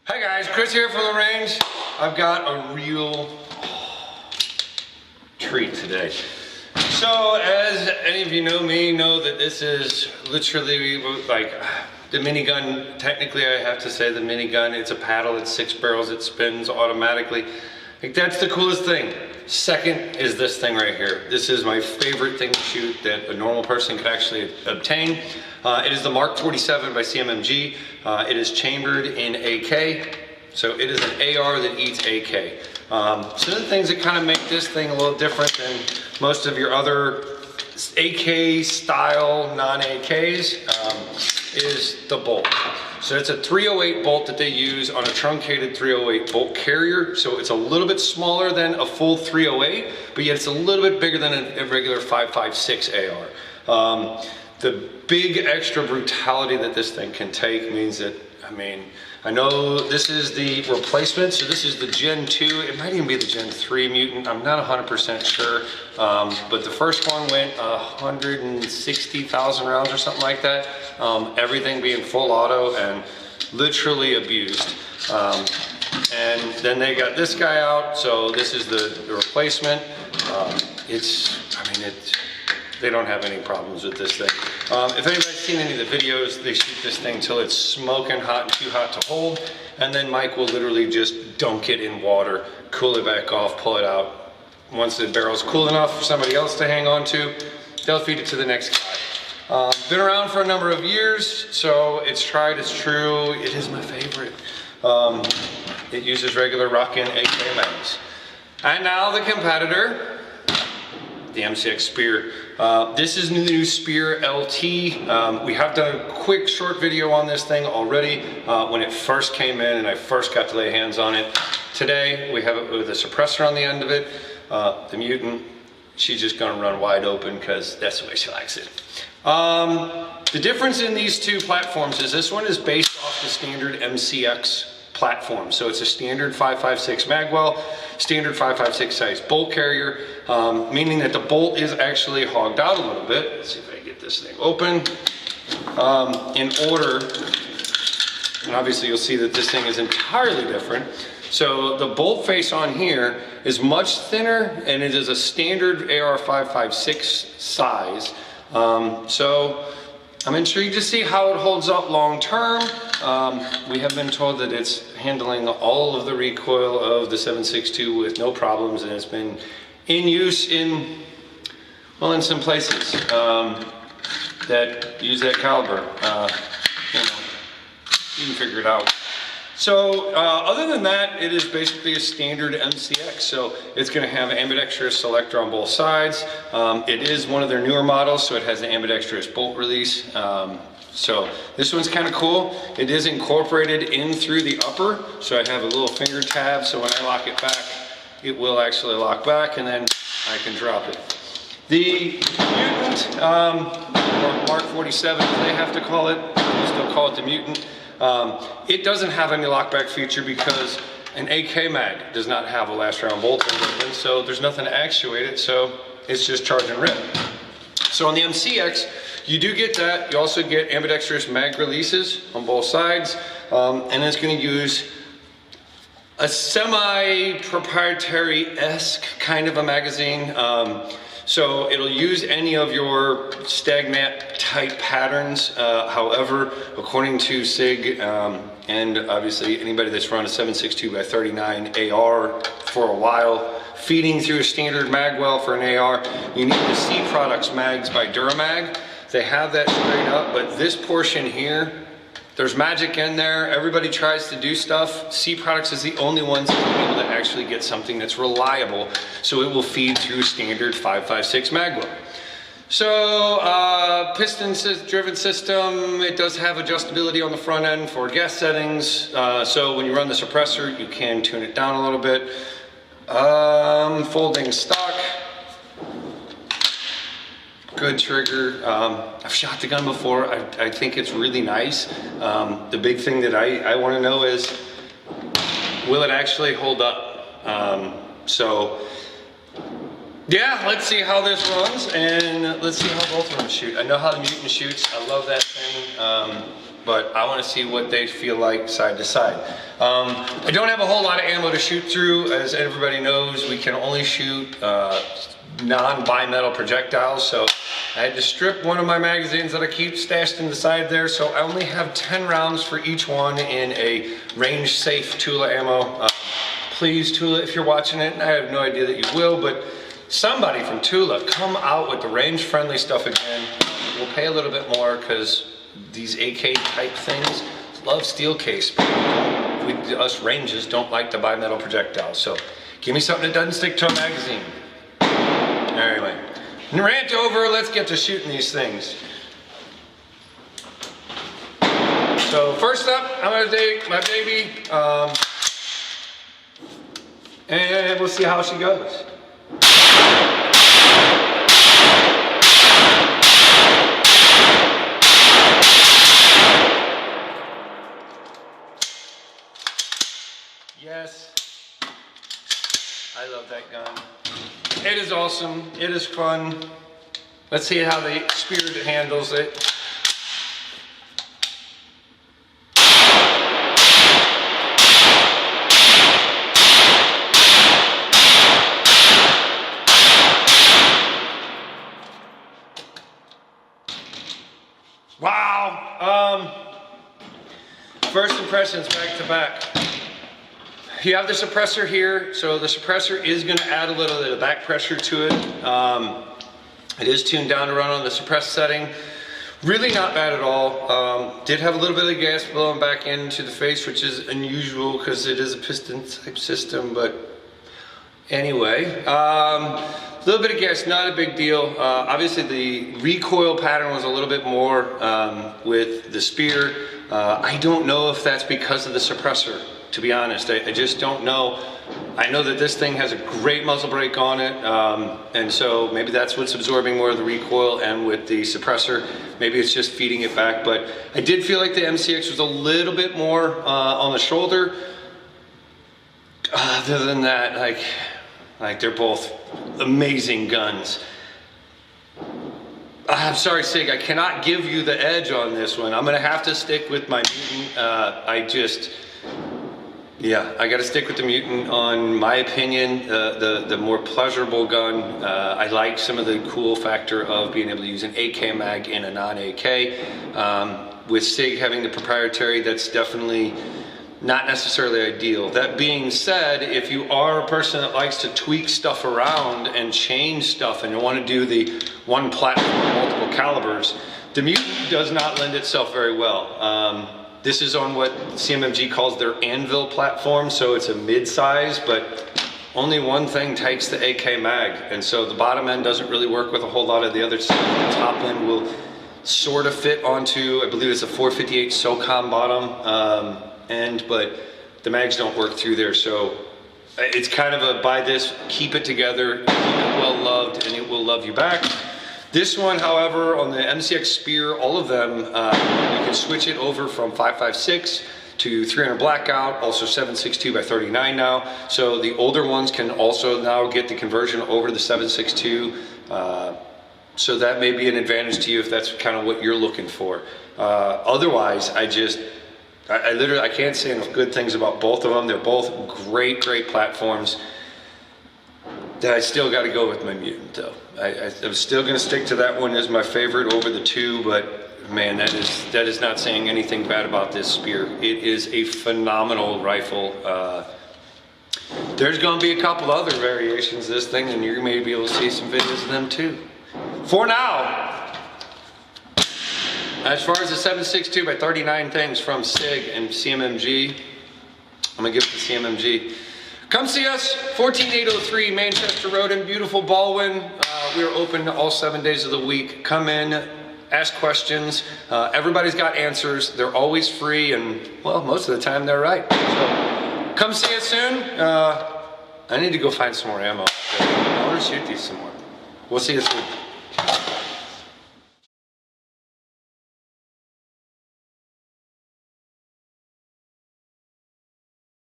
Hi guys, Chris here from the range. I've got a real treat today. So as any of you know me, know that this is literally like the minigun. Technically I have to say the minigun, it's a paddle, it's 6 barrels, it spins automatically. Like that's the coolest thing. Second is this thing right here. This is my favorite thing to shoot that a normal person could actually obtain. It is the MK47 by CMMG. It is chambered in AK. So it is an AR that eats AK. Some of the things that kind of make this thing a little different than most of your other AK style non-AKs is the bolt. So it's a 308 bolt that they use on a truncated 308 bolt carrier. So it's a little bit smaller than a full 308, but yet it's a little bit bigger than a regular 5.56 AR. The big extra brutality that this thing can take means that, I know this is the replacement, so this is the Gen 2. It might even be the Gen 3 Mutant. I'm not 100% sure, but the first one went 160,000 rounds or something like that. Everything being full auto and literally abused. And then they got this guy out, so this is the replacement. They don't have any problems with this thing. If anybody's seen any of the videos, they shoot this thing till it's smoking hot and too hot to hold, and then Mike will literally just dunk it in water, cool it back off, pull it out. Once the barrel's cool enough for somebody else to hang on to, they'll feed it to the next guy. Been around for a number of years, so it's tried, it's true. It is my favorite. It uses regular Rockin' AK mags. And now the competitor, the MCX Spear. This is the new Spear LT. We have done a quick short video on this thing already when it first came in and I first got to lay hands on it. Today we have it with a suppressor on the end of it. The Mutant, she's just gonna run wide open because that's the way she likes it. The difference in these two platforms is this one is based off the standard MCX platform. So it's a standard 5.56 magwell, standard 5.56 size bolt carrier, meaning that the bolt is actually hogged out a little bit. Let's see if I can get this thing open. In order, and obviously you'll see that this thing is entirely different. So the bolt face on here is much thinner and it is a standard AR 5.56 size. So I'm intrigued to see how it holds up long term. We have been told that it's handling all of the recoil of the 7.62 with no problems, and it's been in use in some places that use that caliber. You can figure it out. So other than that, it is basically a standard MCX. So it's going to have an ambidextrous selector on both sides. It is one of their newer models, so it has the ambidextrous bolt release. So this one's kind of cool. It is incorporated in through the upper. So I have a little finger tab, so when I lock it back, it will actually lock back, and then I can drop it. The Mutant, or MK47, as they have to call it, we still call it the Mutant. It doesn't have any lockback feature because an AK mag does not have a last round bolt in, so there's nothing to actuate it, so it's just charge and rip. So on the MCX, you do get that. You also get ambidextrous mag releases on both sides, and it's going to use a semi-proprietary-esque kind of a magazine. So it'll use any of your stagmat type patterns. However, according to Sig, and obviously anybody that's run a 7.62x39 AR for a while, feeding through a standard magwell for an AR, you need the C Products mags by Duramag. They have that straight up, but this portion here, there's magic in there. Everybody tries to do stuff. C Products is the only ones that are able to actually get something that's reliable, so it will feed through standard 5.56 magwell. So piston-driven system. It does have adjustability on the front end for gas settings. So when you run the suppressor, you can tune it down a little bit. Folding stock. Good trigger. I've shot the gun before. I think it's really nice. The big thing that I want to know is, will it actually hold up? Yeah, let's see how this runs, and let's see how both of them shoot. I know how the Mutant shoots. I love that thing. but I want to see what they feel like side to side. I don't have a whole lot of ammo to shoot through. As everybody knows, we can only shoot non-bimetal projectiles, so I had to strip one of my magazines that I keep stashed in the side there, so I only have 10 rounds for each one in a range-safe Tula ammo. Please, Tula, if you're watching it, and I have no idea that you will, but somebody from Tula, come out with the range-friendly stuff again. We'll pay a little bit more because these AK type things love steel case. Us ranges don't like the bimetal projectiles, so give me something that doesn't stick to a magazine. Anyway, rant over, let's get to shooting these things. So first up, I'm gonna take my baby, and we'll see how she goes. Yes, I love that gun. It is awesome, it is fun. Let's see how the Spirit handles it. Wow, first impressions back to back. You have the suppressor here, so the suppressor is going to add a little bit of back pressure to it. It is tuned down to run on the suppressed setting. Really not bad at all. Did have a little bit of gas blowing back into the face, which is unusual because it is a piston type system, but anyway. A little bit of gas, not a big deal. Obviously the recoil pattern was a little bit more with the Spear. I don't know if that's because of the suppressor. To be honest, I just don't know. I know that this thing has a great muzzle brake on it, and so maybe that's what's absorbing more of the recoil, and with the suppressor, maybe it's just feeding it back. But I did feel like the MCX was a little bit more on the shoulder. Other than that, like they're both amazing guns. I'm sorry, Sig, I cannot give you the edge on this one. I'm gonna have to stick with my Mutant. Yeah, I got to stick with the Mutant on my opinion, the more pleasurable gun. I like some of the cool factor of being able to use an AK mag in a non-AK. With Sig having the proprietary, that's definitely not necessarily ideal. That being said, if you are a person that likes to tweak stuff around and change stuff and you want to do the one platform, multiple calibers, the Mutant does not lend itself very well. This is on what CMMG calls their Anvil platform, so it's a mid-size, but only one thing takes the AK mag, and so the bottom end doesn't really work with a whole lot of the other stuff. The top end will sort of fit onto, I believe it's a 458 SOCOM bottom end, but the mags don't work through there, so it's kind of a buy this, keep it together, keep it well loved, and it will love you back. This one, however, on the MCX Spear, all of them, you can switch it over from 5.56 to 300 blackout, also 7.62 by 39 now. So the older ones can also now get the conversion over to the 7.62. So that may be an advantage to you if that's kind of what you're looking for. Otherwise, I literally can't say enough good things about both of them. They're both great platforms. I still got to go with my Mutant though. I'm still going to stick to that one as my favorite over the two, but man, that is not saying anything bad about this Spear. It is a phenomenal rifle. There's going to be a couple other variations of this thing, and you're going to be able to see some videos of them too. For now, as far as the 7.62 by 39 things from Sig and CMMG, I'm going to give it to CMMG. Come see us, 14803 Manchester Road in beautiful Baldwin. We are open all 7 days of the week. Come in, ask questions. Everybody's got answers. They're always free, and well, most of the time they're right. So come see us soon. I need to go find some more ammo. I want to shoot these some more. We'll see you soon.